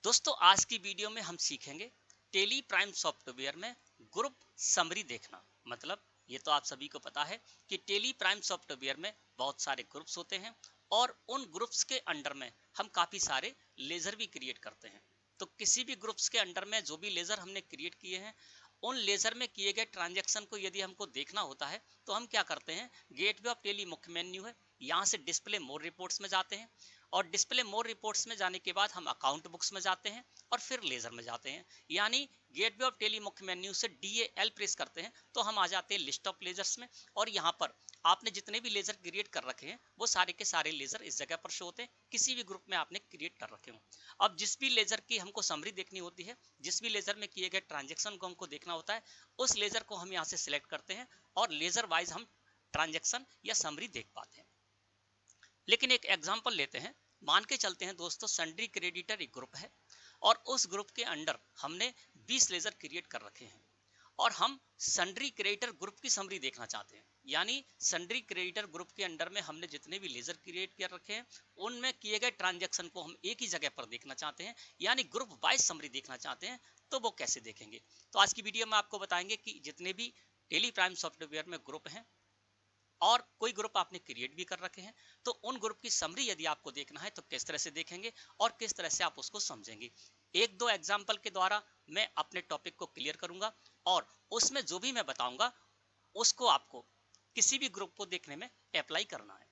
दोस्तों आज की वीडियो में हम सीखेंगे टेली प्राइम सॉफ्टवेयर में ग्रुप समरी देखना। मतलब ये तो आप सभी को पता है कि टेली प्राइम सॉफ्टवेयर में बहुत सारे ग्रुप्स होते हैं और उन ग्रुप्स के अंडर में हम काफ़ी सारे लेज़र भी क्रिएट करते हैं। तो किसी भी ग्रुप्स के अंडर में जो भी लेज़र हमने क्रिएट किए हैं उन लेज़र में किए गए ट्रांजैक्शन को यदि हमको देखना होता है तो हम क्या करते हैं, गेटवे ऑफ टेली मुख्य मेन्यू है, यहाँ से डिस्प्ले मोर रिपोर्ट्स में जाते हैं और डिस्प्ले मोर रिपोर्ट्स में जाने के बाद हम अकाउंट बुक्स में जाते हैं और फिर लेजर में जाते हैं। यानी गेटवे ऑफ टेली मुख्य मेन्यू से DAL प्रेस करते हैं तो हम आ जाते हैं लिस्ट ऑफ लेजर्स में और यहाँ पर आपने जितने भी लेजर क्रिएट कर रखे हैं वो सारे के सारे लेजर इस जगह पर शो होते हैं, किसी भी ग्रुप में आपने क्रिएट कर रखे हो। अब जिस भी लेजर की हमको समरी देखनी होती है, जिस भी लेजर में किए गए ट्रांजेक्शन को हमको देखना होता है, उस लेजर को हम यहाँ से सिलेक्ट करते हैं और लेजर वाइज हम ट्रांजेक्शन या समरी देख पाते हैं। लेकिन एक एग्जांपल लेते हैं, मान के चलते हैं दोस्तों सन्ड्री क्रेडिटर एक ग्रुप है और उस ग्रुप के अंडर हमने 20 लेजर क्रिएट कर रखे हैं और हम सन्ड्री क्रेडिटर ग्रुप की समरी देखना चाहते हैं। यानी सन्ड्री क्रेडिटर ग्रुप के अंडर में हमने जितने भी लेजर क्रिएट कर रखे हैं उनमें किए गए ट्रांजैक्शन को हम एक ही जगह पर देखना चाहते हैं, यानी ग्रुप वाइज समरी देखना चाहते हैं। तो वो कैसे देखेंगे, तो आज की वीडियो में आपको बताएंगे कि जितने भी टेली प्राइम सॉफ्टवेयर में ग्रुप हैं और कोई ग्रुप आपने क्रिएट भी कर रखे हैं तो उन ग्रुप की समरी यदि आपको देखना है तो किस तरह से देखेंगे और किस तरह से आप उसको समझेंगे। एक दो एग्जाम्पल के द्वारा मैं अपने टॉपिक को क्लियर करूंगा और उसमें जो भी मैं बताऊंगा उसको आपको किसी भी ग्रुप को देखने में अप्लाई करना है।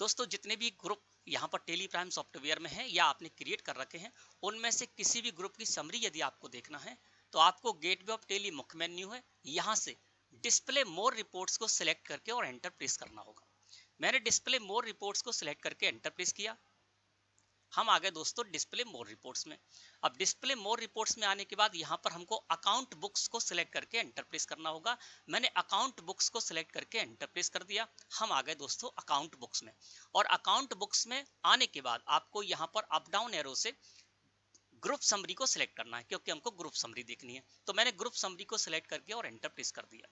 दोस्तों जितने भी ग्रुप यहाँ पर टेली प्राइम सॉफ्टवेयर में है या आपने क्रिएट कर रखे हैं उनमें से किसी भी ग्रुप की समरी यदि आपको देखना है तो आपको गेटवे ऑफ टेली मुख्य मेन्यू है, यहाँ से डिस्प्ले मोर रिपोर्ट्स को सिलेक्ट करके और एंटर प्रेस करना होगा। मैंने डिस्प्ले मोर रिपोर्ट्स को सिलेक्ट करके एंटर प्रेस किया, हम आ गए दोस्तों डिस्प्ले मोर रिपोर्ट्स में। अब डिस्प्ले मोर रिपोर्ट्स में आने के बाद यहाँ पर हमको अकाउंट बुक्स को सिलेक्ट करके एंटर प्रेस करना होगा। मैंने अकाउंट बुक्स को सिलेक्ट करके एंटर प्रेस कर दिया, हम आ गए दोस्तों अकाउंट बुक्स में। और अकाउंट बुक्स में आने के बाद आपको यहाँ पर अप डाउन एरो से ग्रुप समरी को सिलेक्ट करना है क्योंकि हमको ग्रुप समरी देखनी है। तो मैंने ग्रुप समरी को सिलेक्ट करके और एंटर प्रेस कर दिया।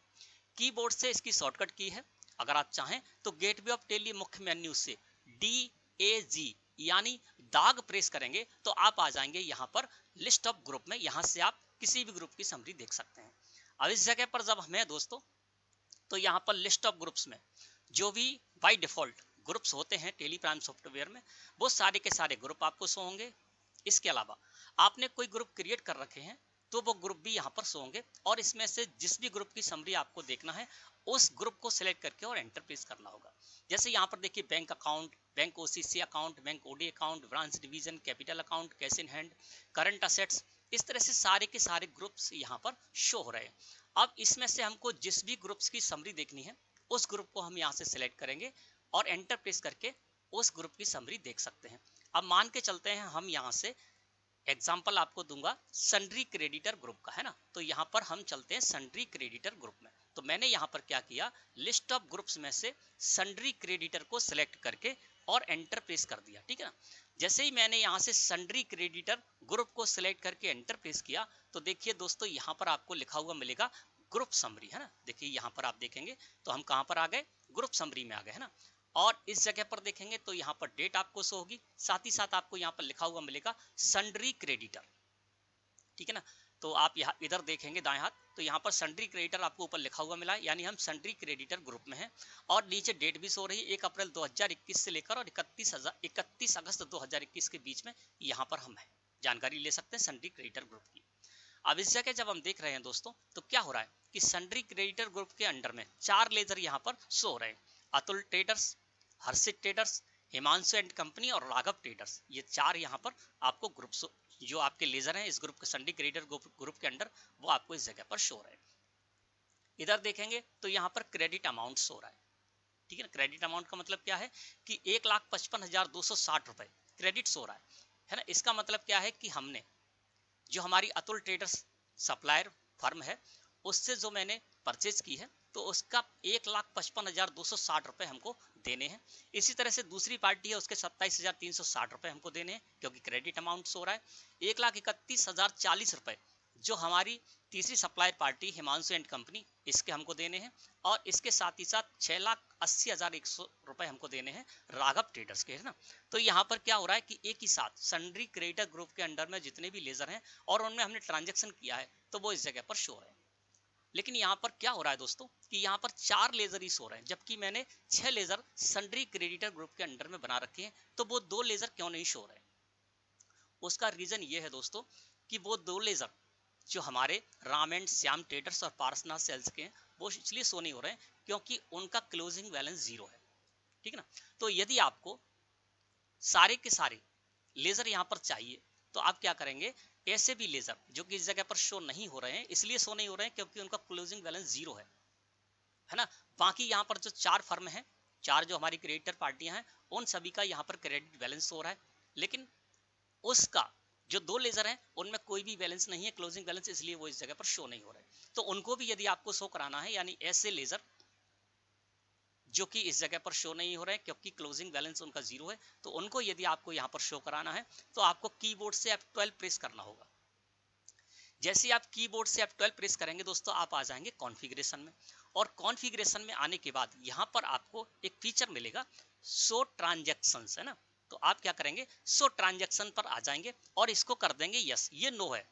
कीबोर्ड से इसकी शॉर्टकट की है, अगर आप चाहें तो गेटवे ऑफ टेली मुख्य मेन्यू से DAG यानी दाग प्रेस करेंगे तो आप आ जाएंगे यहाँ पर लिस्ट ऑफ ग्रुप में, यहाँ से आप किसी भी ग्रुप की समरी देख सकते हैं। अब इस जगह पर जब हमें दोस्तों तो यहाँ पर लिस्ट ऑफ ग्रुप्स में जो भी बाय डिफॉल्ट ग्रुप्स होते हैं टेली प्राइम सॉफ्टवेयर में वो सारे के सारे ग्रुप आपको शो होंगे। इसके अलावा आपने कोई ग्रुप क्रिएट कर रखे हैं तो वो ग्रुप भी यहाँ पर शो होंगे और इसमें से जिस भी ग्रुप की समरी आपको देखना है उस ग्रुप को सिलेक्ट करके और एंटर प्रेस करना होगा। जैसे यहाँ पर देखिए bank account, bank OCC account, bank OD account, branch division, capital account, cash in hand, current assets, इस तरह से सारे के सारे ग्रुप्स यहाँ पर शो हो रहे हैं। अब इसमें से हमको जिस भी ग्रुप्स की समरी देखनी है उस ग्रुप को हम यहाँ से सिलेक्ट करेंगे और एंटर प्रेस करके उस ग्रुप की समरी देख सकते हैं। अब मान के चलते हैं हम यहाँ से एग्जाम्पल आपको दूंगा सन्ड्री क्रेडिटर ग्रुप का, है ना, तो यहाँ पर हम चलते हैं सन्ड्री क्रेडिटर ग्रुप में। तो मैंने यहाँ पर क्या किया, लिस्ट ऑफ ग्रुप्स में से सन्ड्री क्रेडिटर को सिलेक्ट करके और एंटर प्रेस कर दिया, ठीक है ना। जैसे ही मैंने यहाँ से सन्ड्री क्रेडिटर ग्रुप को सिलेक्ट करके एंटर प्रेस किया तो देखिए दोस्तों यहाँ पर आपको लिखा हुआ मिलेगा ग्रुप समरी, है ना। देखिए यहाँ पर आप देखेंगे तो हम कहाँ पर आ गए, ग्रुप समरी में आ गए, है ना। और इस जगह पर देखेंगे तो यहाँ पर डेट आपको शो होगी, साथ ही साथ आपको यहाँ पर लिखा हुआ मिलेगा सन्ड्री क्रेडिटर, ठीक है ना। तो आप यहाँ इधर देखेंगे दाएं हाथ तो यहाँ पर सन्ड्री क्रेडिटर आपको ऊपर लिखा हुआ मिला है, यानी हम सन्ड्री क्रेडिटर ग्रुप में हैं। और नीचे डेट भी शो रही है 1 अप्रैल 2021 से लेकर और 31 अगस्त 2021 के बीच में यहाँ पर हम हैं, जानकारी ले सकते हैं सन्ड्री क्रेडिटर ग्रुप की। अब इस जगह जब हम देख रहे हैं दोस्तों तो क्या हो रहा है कि सन्ड्री क्रेडिटर ग्रुप के अंडर में 4 लेजर यहाँ पर शो हो रहे हैं, Atul traders, Harshit traders, Himanshu and company और राघव ट्रेडर्स। ये 4 यहाँ पर आपको ग्रुप जो आपके लेजर हैं इस ग्रुप के सन्ड्री क्रेडिटर ग्रुप के अंडर वो आपको इस जगह पर शो हो रहे हैं। इधर देखेंगे तो यहाँ पर क्रेडिट अमाउंट शो हो रहा है, ठीक है ना। क्रेडिट अमाउंट का मतलब क्या है कि 1,55,260 रुपए क्रेडिट शो हो रहा है ना। इसका मतलब क्या है कि हमने जो हमारी अतुल ट्रेडर्स सप्लायर फर्म है उससे जो मैंने परचेज की है तो उसका 1,55,260 रुपए हमको देने हैं। इसी तरह से दूसरी पार्टी है उसके 27,360 रुपए हमको देने हैं क्योंकि क्रेडिट अमाउंट सो रहा है। 1,31,040 रुपए जो हमारी तीसरी supplier party Himanshu and company, इसके हमको देने हैं, और इसके साथ ही साथ 6,80,100 रुपए हमको देने हैं राघव ट्रेडर्स के, है ना। तो यहाँ पर क्या हो रहा है कि एक ही साथ सन्ड्री क्रेडिटर ग्रुप के अंडर में जितने भी लेजर हैं और उनमें हमने ट्रांजेक्शन किया है तो वो इस जगह पर शो है। लेकिन यहाँ पर क्या हो रहा है दोस्तों कि यहाँ पर 4 लेजर ही शो रहे हैं, जबकि मैंने 6 लेजर सन्ड्री क्रेडिटर ग्रुप के अंडर में बना रखे हैं, तो वो 2 लेजर क्यों नहीं शो रहे? उसका रीजन ये है दोस्तों कि वो 2 लेजर जो हमारे राम एंड श्याम ट्रेडर्स और पारसनाथ सेल्स के हैं वो इसलिए शो नहीं हो रहे हैं क्योंकि उनका क्लोजिंग बैलेंस 0 है, ठीक है ना। तो यदि आपको सारे के सारे लेजर यहाँ पर चाहिए तो आप क्या करेंगे, ऐसे भी लेजर जो कि इस जगह पर शो नहीं हो रहे हैं, इसलिए शो नहीं हो रहे हैं क्योंकि उनका क्लोजिंग बैलेंस 0 है ना। बाकी यहाँ पर जो 4 फर्म है, 4 जो हमारी क्रेडिटर पार्टियां हैं, उन सभी का यहाँ पर क्रेडिट बैलेंस हो रहा है, लेकिन उसका जो 2 लेजर हैं उनमें कोई भी बैलेंस नहीं है, क्लोजिंग बैलेंस, इसलिए वो इस जगह पर शो नहीं हो रहे। तो उनको भी यदि आपको शो कराना है, यानी ऐसे लेजर जो कि इस जगह पर शो नहीं हो रहे हैं क्योंकि क्लोजिंग बैलेंस उनका 0 है, तो उनको यदि आपको यहाँ पर शो कराना है तो आपको कीबोर्ड से F12 प्रेस करना होगा। जैसे ही आप कीबोर्ड से F12 प्रेस करेंगे दोस्तों, आप आ जाएंगे कॉन्फ़िगरेशन में, और कॉन्फ़िगरेशन में आने के बाद यहाँ पर आपको एक फीचर मिलेगा शो ट्रांजैक्शंस, है ना। तो आप क्या करेंगे, शो ट्रांजैक्शन पर आ जाएंगे और इसको कर देंगे यस, ये नो है।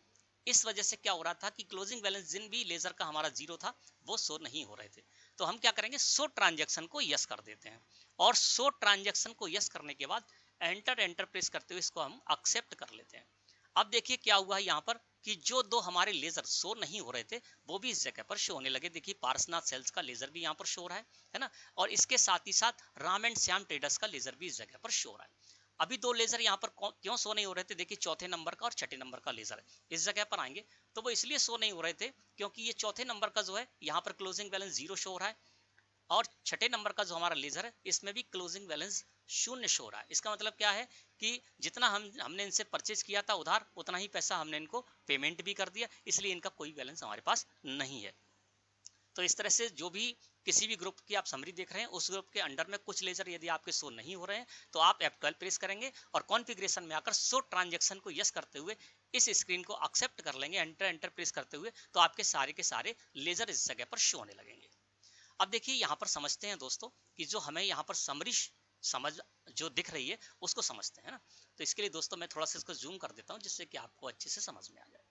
इस वजह से क्या हो रहा था कि क्लोजिंग बैलेंस जिन भी लेजर का हमारा 0 था वो शो नहीं हो रहे थे, तो हम क्या करेंगे, शो ट्रांजैक्शन को यस कर देते हैं, और शो ट्रांजैक्शन को यस करने के बाद एंटर प्रेस करते हुए इसको हम एक्सेप्ट कर लेते हैं। अब देखिए क्या हुआ है यहाँ पर कि जो 2 हमारे लेजर शो नहीं हो रहे थे वो भी इस जगह पर शो होने लगे। देखिए पारसनाथ सेल्स का लेजर भी यहाँ पर शो हो रहा है ना, और इसके साथ ही साथ राम एंड श्याम ट्रेडर्स का लेजर भी इस जगह पर शो हो रहा है। अभी 2 लेजर यहाँ पर क्यों शो नहीं हो रहे थे, देखिए चौथे नंबर का और छठे नंबर का लेजर है, इस जगह पर आएंगे तो वो इसलिए शो नहीं हो रहे थे क्योंकि ये चौथे नंबर का जो है यहाँ पर क्लोजिंग बैलेंस 0 शो हो रहा है, और छठे नंबर का जो हमारा लेजर है इसमें भी क्लोजिंग बैलेंस 0 शो हो रहा है। इसका मतलब क्या है कि जितना हमने इनसे परचेज किया था उधार, उतना ही पैसा हमने इनको पेमेंट भी कर दिया, इसलिए इनका कोई बैलेंस हमारे पास नहीं है। तो इस तरह से जो भी किसी भी ग्रुप की आप समरी देख रहे हैं, उस ग्रुप के अंडर में कुछ लेजर यदि आपके शो नहीं हो रहे हैं तो आप F12 प्रेस करेंगे और कॉन्फ़िगरेशन में आकर शो ट्रांजैक्शन को यस करते हुए इस स्क्रीन को एक्सेप्ट कर लेंगे, एंटर प्रेस करते हुए, तो आपके सारे के सारे लेजर इस जगह पर शो होने लगेंगे। अब देखिए यहाँ पर समझते हैं दोस्तों कि जो हमें यहाँ पर समरी समझ जो दिख रही है उसको समझते हैं ना। तो इसके लिए दोस्तों मैं थोड़ा सा इसको जूम कर देता हूँ जिससे कि आपको अच्छे से समझ में आ जाए।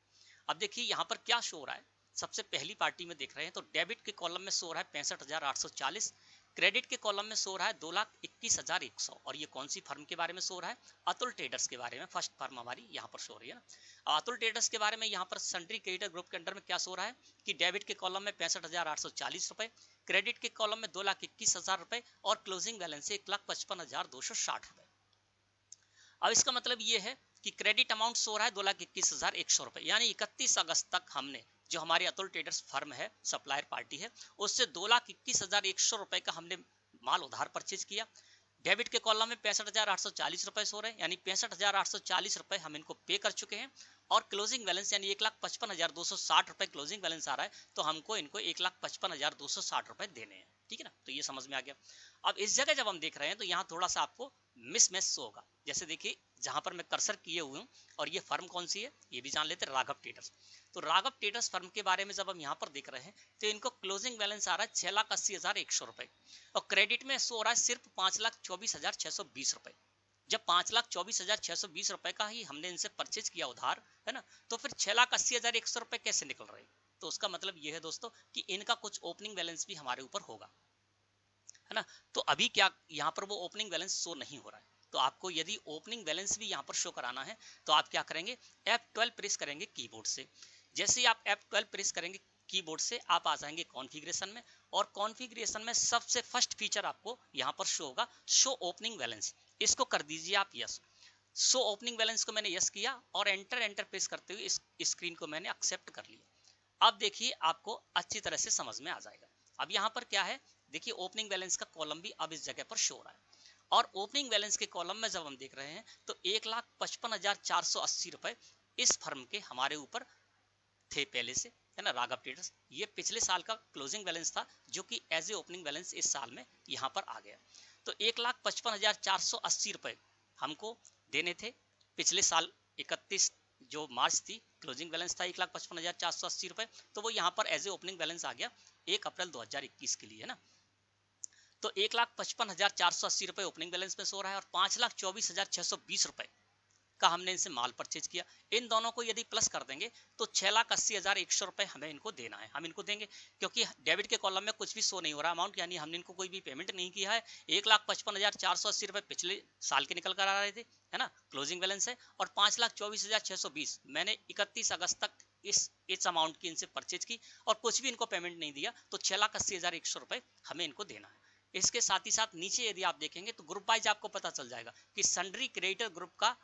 अब देखिए यहाँ पर क्या शो हो रहा है, सबसे पहली पार्टी में देख रहे हैं तो डेबिट के कॉलम में शो हो रहा है 65,840, क्रेडिट के कॉलम में शो हो रहा है 2,21,100, और ये कौन सी फर्म के बारे में शो हो रहा है, अतुल ट्रेडर्स के बारे में, फर्स्ट फर्म हमारी यहाँ पर शो हो रही है ना। अतुल ट्रेडर्स के बारे में यहाँ पर सन्ड्री क्रेडिटर ग्रुप के अंडर में क्या शो हो रहा है कि डेबिट के कॉलम में 65,840 रुपए, क्रेडिट के कॉलम में 2,21,000 रुपए, और क्लोजिंग बैलेंस 1,55,260 रुपए। अब इसका मतलब ये है कि क्रेडिट अमाउंट शो हो रहा है 2,21,100 रुपए, यानी 31 अगस्त तक हमने जो हमारी अतुल ट्रेडर्स फर्म है, सप्लायर पार्टी है, उससे 2,21,100 रुपए का हमने माल उधार परचेज किया। डेबिट के कॉलम में 65,840 रुपए सो रहे हैं, यानी 65,840 रुपए हम इनको पे कर चुके हैं, और क्लोजिंग बैलेंस यानी 1,55,260 रुपए क्लोजिंग बैलेंस आ रहा है, तो हमको इनको 1,55,260 रुपए देने हैं, ठीक है ना। तो ये समझ में आ गया। अब इस जगह जब हम देख रहे हैं तो यहाँ थोड़ा सा आपको मिसमैच होगा। जैसे देखिए जहां पर मैं कर्सर किए हुए हूँ, और ये फर्म कौन सी है ये भी जान लेते हैं, राघव ट्रेडर्स। तो राघव ट्रेडर्स फर्म के बारे में जब हम यहाँ पर देख रहे हैं तो इनको क्लोजिंग बैलेंस आ रहा है 6,80,100 रुपए, और क्रेडिट में शो हो रहा है सिर्फ 5,24,620 रुपए। जब 5,24,620 रुपए का ही हमने इनसे परचेज किया उधार, है ना, तो फिर 6,80,100 रुपए कैसे निकल रहे हैं? तो उसका मतलब ये है दोस्तों कि इनका कुछ ओपनिंग बैलेंस भी हमारे ऊपर होगा, है ना। तो अभी क्या यहाँ पर वो ओपनिंग बैलेंस शो नहीं हो रहा है, तो आपको यदि ओपनिंग बैलेंस भी यहाँ पर शो कराना है तो आप क्या करेंगे, F12 प्रेस करेंगे कीबोर्ड से। जैसे ही आप F12 प्रेस करेंगे कीबोर्ड से, आप आ जाएंगे कॉन्फ़िगरेशन में, और कॉन्फ़िगरेशन में सबसे फर्स्ट फीचर आपको यहाँ पर शो होगा, शो ओपनिंग बैलेंस। इसको कर दीजिए आप यस। शो ओपनिंग बैलेंस को मैंने यस किया और एंटर प्रेस करते हुए इस स्क्रीन को मैंने एक्सेप्ट कर लिया। अब देखिए आपको अच्छी तरह से समझ में आ जाएगा। अब यहाँ पर क्या है, देखिए ओपनिंग बैलेंस का कॉलम भी अब इस जगह पर शो हो रहा है, और ओपनिंग बैलेंस के कॉलम में जब हम देख रहे हैं तो 1,55,480 रुपए इस फर्म के हमारे ऊपर थे पहले से, है ना, राघव ट्रेडर्स। ये पिछले साल का क्लोजिंग बैलेंस था जो कि एज ए ओपनिंग बैलेंस इस साल में यहाँ पर आ गया। तो 1,55,480 रुपए हमको देने थे पिछले साल 31 जो मार्च थी क्लोजिंग बैलेंस था 1,55,480 रुपए, तो वो यहाँ पर एज ए ओपनिंग बैलेंस आ गया 1 अप्रैल 2021 के लिए, है ना। तो 1,55,480 रुपए ओपनिंग बैलेंस में सो रहा है और 5,24,620 रुपए का हमने इनसे माल परचेज किया। इन दोनों को यदि प्लस कर देंगे तो 6,80,100 रुपए हमें इनको देना है, हम इनको देंगे, क्योंकि डेबिट के कॉलम में कुछ भी शो नहीं हो रहा अमाउंट, यानी हमने इनको कोई भी पेमेंट नहीं किया है। 1,55,480 रुपए पिछले साल के निकल कर आ रहे थे, है ना, क्लोजिंग बैलेंस है, और 5,24,620 मैंने 31 अगस्त तक इस अमाउंट की इनसे परचेज की और कुछ भी इनको पेमेंट नहीं दिया, तो 6,80,100 रुपए हमें इनको देना है। इसके साथ ही साथ नीचे यदि आप देखेंगे तो ग्रुप वाइज आपको पता चल जाएगा कि सन्ड्री क्रेडिटर ग्रुप का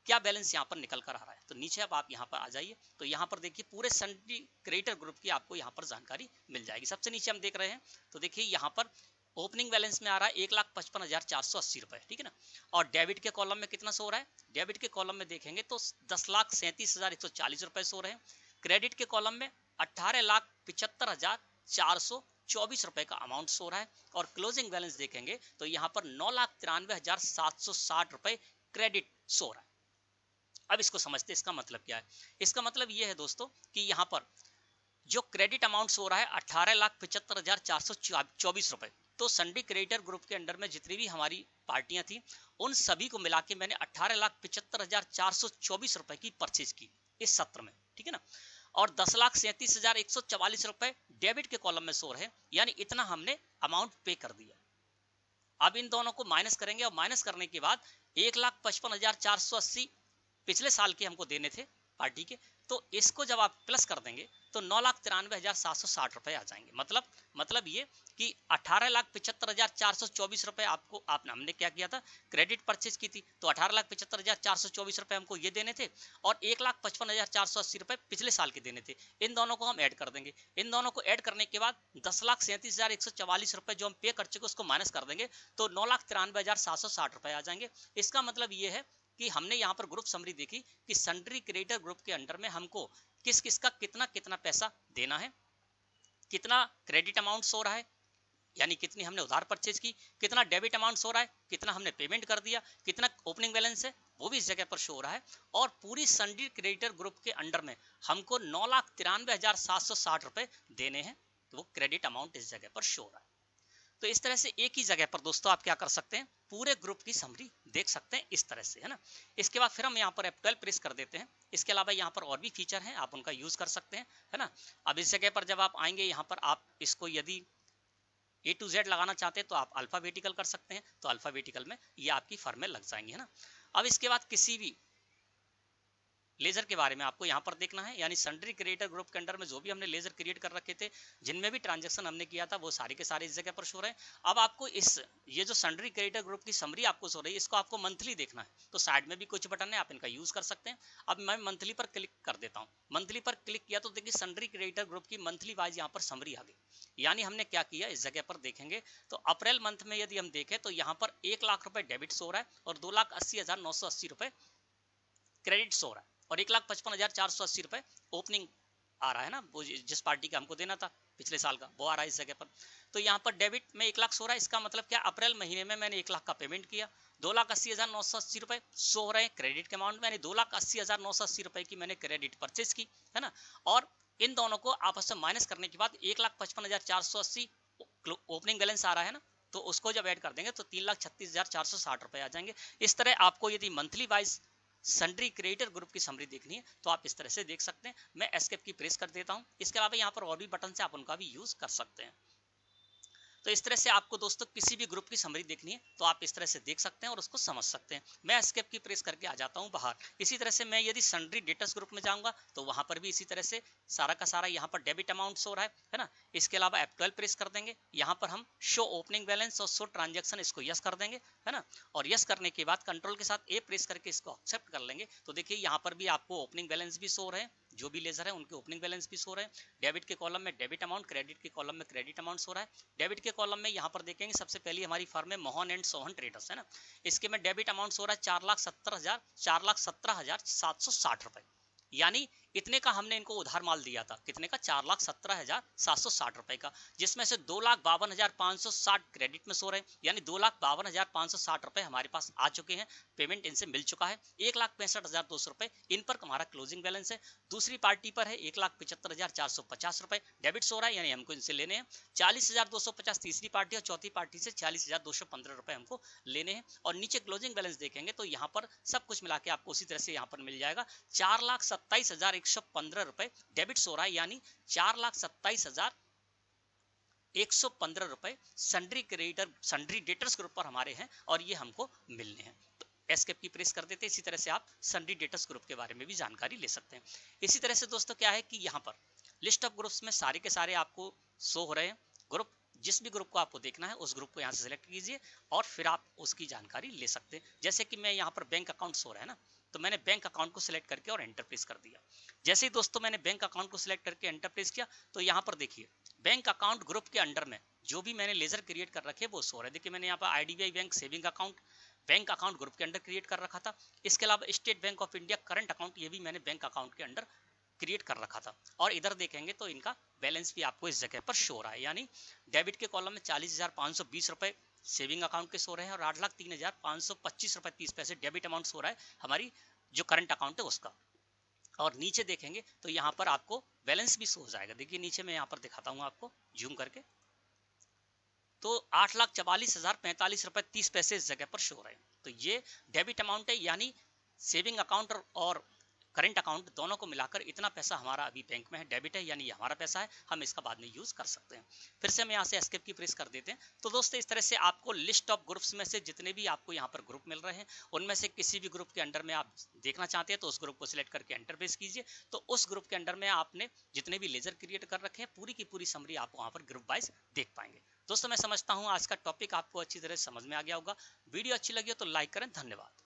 क्या बैलेंस यहाँ पर निकल कर आ रहा है। तो नीचे अब आप यहाँ पर आ जाइए, तो यहाँ पर देखिए पूरे सन्ड्री क्रेडिटर ग्रुप की आपको यहाँ पर जानकारी मिल जाएगी। सबसे नीचे हम देख रहे हैं, तो देखिए यहाँ पर ओपनिंग बैलेंस में आ रहा है 1,55,480 रुपए, ठीक है ना। और डेबिट के कॉलम में कितना सो रहा है, डेबिट के कॉलम में देखेंगे तो 10,37,140 रुपए सो रहे हैं। क्रेडिट के कॉलम में 18,75,424 रुपए का अमाउंट सो रहा है। और क्लोजिंग बैलेंस देखेंगे तो यहाँ पर 9,93,760 रुपए क्रेडिट सो रहा है। अब इसको समझते हैं, इसका मतलब क्या है। इसका मतलब ये है दोस्तों कि यहाँ पर जो क्रेडिट अमाउंट सो रहा है 18,75,424 रुपए, तो सन्ड्री क्रेडिटर ग्रुप के अंडर में जितनी भी हमारी पार्टियां थी उन सभी को मिला के मैंने 18,75,424 रुपए की परचेज की इस सत्र में, ठीक है ना। और 10,37,144 रुपए डेबिट के कॉलम में सो रहे, यानी इतना हमने अमाउंट पे कर दिया। अब इन दोनों को माइनस करेंगे और माइनस करने के बाद 1,55,480 पिछले साल के हमको देने थे पार्टी के, तो इसको जब आप प्लस कर देंगे तो 9,93,760 रुपए आ जाएंगे। मतलब ये कि 18,75,424 रुपए आपको हमने क्या किया था, क्रेडिट परचेज की थी, तो 18,75,424 रुपए हमको ये देने थे और 1,55,480 रुपए पिछले साल के देने थे। इन दोनों को हम ऐड कर देंगे। इन दोनों को ऐड करने के बाद 10,37,144 रुपए जो हम पे कर चुके उसको माइनस कर देंगे तो 9,93,760 रुपए आ जाएंगे। इसका मतलब ये है कि हमने यहाँ पर ग्रुप समरी देखी कि सन्ड्री क्रेडिटर ग्रुप के अंडर में हमको किस किस का कितना कितना पैसा देना है, कितना क्रेडिट अमाउंट सो रहा है, यानी कितनी हमने उधार परचेज की, कितना डेबिट अमाउंट सो रहा है, कितना हमने पेमेंट कर दिया, कितना ओपनिंग बैलेंस है वो भी इस जगह पर शो हो रहा है। और पूरी सन्ड्री क्रेडिटर ग्रुप के अंडर में हमको 9,93,760 रुपए देने हैं, तो वो क्रेडिट अमाउंट इस जगह पर शो हो रहा है। तो इस तरह से एक ही जगह पर दोस्तों आप क्या कर सकते हैं, पूरे ग्रुप की समरी देख सकते हैं इस तरह से, है ना। इसके बाद फिर हम यहाँ पर F12 प्रेस कर देते हैं। इसके अलावा यहाँ पर और भी फीचर हैं, आप उनका यूज कर सकते हैं, है ना। अब इस जगह पर जब आप आएंगे यहाँ पर आप इसको यदि A to Z लगाना चाहते हैं तो आप अल्फाबेटिकल कर सकते हैं, तो अल्फाबेटिकल में ये आपकी फॉर्मेट लग जाएंगे, है ना। अब इसके बाद किसी भी लेजर के बारे में आपको यहाँ पर देखना है, यानी सन्ड्री क्रिएटर ग्रुप के अंडर में जो भी हमने लेजर क्रिएट कर रखे थे, जिनमें भी ट्रांजैक्शन हमने किया था, वो सारे के सारे इस जगह पर शो रहे हैं। अब आपको ये जो सन्ड्री क्रिएटर ग्रुप की समरी आपको शो रही है, इसको आपको मंथली देखना है, तो साइड में भी कुछ बटन है, आप इनका यूज कर सकते हैं। अब मैं मंथली पर क्लिक कर देता हूँ। मंथली पर क्लिक किया तो देखिए सन्ड्री क्रिएटर ग्रुप की मंथली वाइज यहाँ पर समरी आ गई। यानी हमने क्या किया, इस जगह पर देखेंगे तो अप्रैल मंथ में यदि हम देखें तो यहाँ पर 1 लाख रुपए डेबिट शो रहा है और 2,80,980 रुपए क्रेडिट शो रहा है और 1,55,480 रुपए ओपनिंग आ रहा है ना, वो जिस पार्टी का हमको देना था पिछले साल का वो आ रहा है इस जगह पर। तो यहाँ पर डेबिट में 1 लाख शो रहा है, इसका मतलब क्या, अप्रैल महीने में मैंने 1 लाख का पेमेंट किया, 2,80,980 रुपए शो रहे हैं क्रेडिट के अमाउंट में, यानी 2,80,980 रुपए की मैंने क्रेडिट परचेज की, है ना। और इन दोनों को आपस में माइनस करने के बाद 1,55,480 ओपनिंग बैलेंस आ रहा है ना, तो उसको जब ऐड कर देंगे तो 3,36,460 रुपए आ जाएंगे। इस तरह आपको यदि monthly wise sundry creator group की समरी देखनी है तो आप इस तरह से देख सकते हैं। मैं एस्केप की प्रेस कर देता हूं। इसके अलावा यहाँ पर और भी बटन से आप उनका भी यूज कर सकते हैं। तो इस तरह से आपको दोस्तों किसी भी ग्रुप की समरी देखनी है तो आप इस तरह से देख सकते हैं और उसको समझ सकते हैं। मैं एस्केप की प्रेस करके आ जाता हूं बाहर। इसी तरह से मैं यदि सन्ड्री डेटर्स ग्रुप में जाऊंगा तो वहां पर भी इसी तरह से सारा का सारा यहाँ पर डेबिट अमाउंट शो रहा है ना। इसके अलावा F12 प्रेस कर देंगे, यहाँ पर हम शो ओपनिंग बैलेंस और शो ट्रांजेक्शन इसको यस कर देंगे, है ना। और यस करने के बाद कंट्रोल के साथ A प्रेस करके इसको एक्सेप्ट कर लेंगे। तो देखिए यहाँ पर भी आपको ओपनिंग बैलेंस भी शो रहे हैं, जो भी लेजर है उनके ओपनिंग बैलेंस भी शो रहे हैं। डेबिट के कॉलम में डेबिट अमाउंट, क्रेडिट के कॉलम में क्रेडिट अमाउंट शो रहा है। डेबिट के कॉलम में यहाँ पर देखेंगे सबसे पहले हमारी फर्म है मोहन एंड सोहन ट्रेडर्स, है ना। इसके में डेबिट अमाउंट शो रहा है 4,17,760 रुपए, यानी इतने का हमने इनको उधार माल दिया था, कितने का, 4,17,760 रुपए का, जिसमें से 2,52,560 क्रेडिट में सो रहे, यानी 2,52,560 रुपए हमारे पास आ चुके हैं, पेमेंट इनसे मिल चुका है। 1,65,200 रुपए इन पर हमारा क्लोजिंग बैलेंस है। दूसरी पार्टी पर है 1,75,450 रुपए डेबिट सो रहा है, यानी हमको इनसे लेने हैं। 40,250 तीसरी पार्टी और चौथी पार्टी से 40,215 रुपए हमको लेने हैं। और नीचे क्लोजिंग बैलेंस देखेंगे तो यहाँ पर सब कुछ मिला के आपको उसी तरह से यहाँ पर मिल जाएगा, 4,27,115 रुपए डेबिट सो रहा है, यानी 4,27,115 रुपए sundry creditor sundry debtors group पर हमारे हैं और ये हमको मिलने हैं। तो एस्केप की प्रेस कर देते हैं। इसी तरह से आप सन्ड्री डेटर्स ग्रुप के बारे में भी जानकारी ले सकते हैं। इसी तरह से दोस्तों क्या है कि यहाँ पर लिस्ट ऑफ ग्रुप्स में सारे के सारे आपको शो हो रहे हैं ग्रुप। जिस भी ग्रुप को आपको देखना है उस ग्रुप को यहाँ से सिलेक्ट कीजिए और फिर आप उसकी जानकारी ले सकते हैं। जैसे कि मैं यहाँ पर बैंक अकाउंट शो रहा है ना, तो मैंने बैंक अकाउंट को सिलेक्ट करके और एंटर प्रेस कर दिया। जैसे ही दोस्तों मैंने बैंक अकाउंट को सिलेक्ट करके एंटर प्रेस किया तो यहाँ पर देखिए बैंक अकाउंट ग्रुप के अंडर में जो भी मैंने लेजर क्रिएट कर रखे वो शो रहा है। देखिए मैंने यहाँ पर IDBI bank saving account bank account group के अंडर क्रिएट कर रखा था। इसके अलावा state bank of India current account, ये भी मैंने बैंक अकाउंट के अंडर क्रिएट कर रखा था। और इधर देखेंगे तो इनका बैलेंस भी आपको इस जगह पर शो रहा है, यानी डेबिट के कॉलम में 40,520 रुपए सेविंग अकाउंट के सो रहे हैं और 8,03,525 रुपए 30 पैसे डेबिट अमाउंट सो रहा है हमारी जो करंट अकाउंट है उसका। और नीचे देखेंगे तो यहाँ पर आपको बैलेंस भी शो हो जाएगा। देखिए नीचे मैं यहाँ पर दिखाता हूँ आपको जूम करके, तो 8,44,045 रुपए 30 पैसे इस जगह पर शो रहे हैं। तो ये डेबिट अमाउंट है, यानी सेविंग अकाउंट और करंट अकाउंट दोनों को मिलाकर इतना पैसा हमारा अभी बैंक में है, डेबिट है, यानी ये हमारा पैसा है, हम इसका बाद में यूज कर सकते हैं। फिर से हम यहाँ से एस्केप की प्रेस कर देते हैं। तो दोस्तों इस तरह से आपको लिस्ट ऑफ ग्रुप्स में से जितने भी आपको यहाँ पर ग्रुप मिल रहे हैं उनमें से किसी भी ग्रुप के अंडर में आप देखना चाहते हैं तो उस ग्रुप को सिलेक्ट करके एंटर प्रेस कीजिए। तो उस ग्रुप के अंडर में आपने जितने भी लेजर क्रिएट कर रखे हैं पूरी की पूरी समरी आप वहाँ पर ग्रुप वाइज देख पाएंगे। दोस्तों मैं समझता हूँ आज का टॉपिक आपको अच्छी तरह से समझ में आ गया होगा। वीडियो अच्छी लगी हो तो लाइक करें। धन्यवाद।